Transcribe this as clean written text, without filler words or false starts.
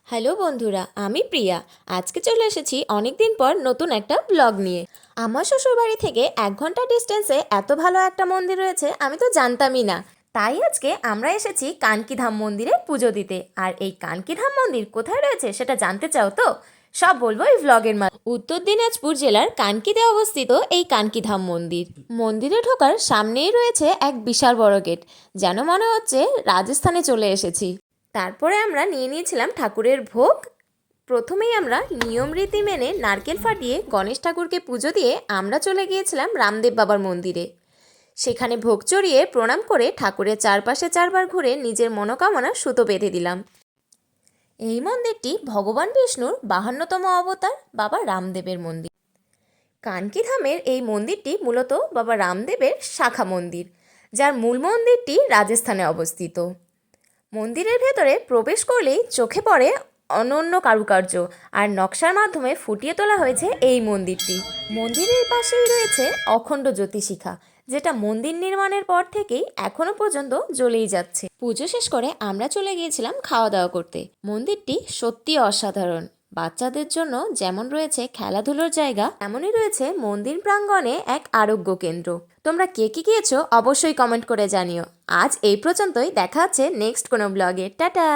Hello বন্ধুরা, আমি প্রিয়া। আজকে চলে এসেছি অনেক দিন পর নতুন একটা ব্লগ নিয়ে। আমার শ্বশুরবাড়ি থেকে 1 ঘন্টা ডিস্টেন্সে এত ভালো একটা মন্দির রয়েছে আমি তো জানতামই না। তাই আজকে আমরা এসেছি কানকিধাম মন্দিরে পুজো দিতে। আর এই কানকিধাম মন্দির কোথায় রয়েছে সেটা জানতে চাও তো? সব বলবো এই ভ্লগের মাধ্যমে। উত্তর দিনাজপুর জেলার কানকিতে অবস্থিত এই কানকিধাম মন্দির। মন্দিরে ঢোকার সামনেই রয়েছে এক বিশাল বড় গেট, যেন মনে হচ্ছে রাজস্থানে চলে এসেছি। তারপরে আমরা নিয়ে নিয়েছিলাম ঠাকুরের ভোগ। প্রথমেই আমরা নিয়ম রীতি মেনে নারকেল ফাটিয়ে গণেশ ঠাকুরকে পুজো দিয়ে আমরা চলে গিয়েছিলাম রামদেব বাবার মন্দিরে। সেখানে ভোগ চড়িয়ে প্রণাম করে ঠাকুরের চারপাশে 4বার ঘুরে নিজের মনোকামনা সুতো বেঁধে দিলাম। এই মন্দিরটি ভগবান বিষ্ণুর 52তম অবতার বাবা রামদেবের মন্দির। কানকি ধামের এই মন্দিরটি মূলত বাবা রামদেবের শাখা মন্দির, যার মূল মন্দিরটি রাজস্থানে অবস্থিত। মন্দিরের ভেতরে প্রবেশ করলেই চোখে পড়ে অনন্য কারুকার্য আর নকশার মাধ্যমে ফুটিয়ে তোলা হয়েছে এই মন্দিরটি। মন্দিরের পাশেই রয়েছে অখণ্ড জ্যোতিশিখা, যেটা মন্দির নির্মাণের পর থেকেই এখনো পর্যন্ত জ্বলেই যাচ্ছে। পুজো শেষ করে আমরা চলে গিয়েছিলাম খাওয়া দাওয়া করতে। মন্দিরটি সত্যি অসাধারণ। বাচ্চাদের জন্য যেমন রয়েছে খেলাধুলোর জায়গা, তেমনই রয়েছে মন্দির প্রাঙ্গণে এক আরোগ্য কেন্দ্র। তোমরা কে কি গিয়েছো অবশ্যই কমেন্ট করে জানিও। আজ এই পর্যন্তই, দেখা হচ্ছে নেক্সট কোনো ব্লগে। টাটা।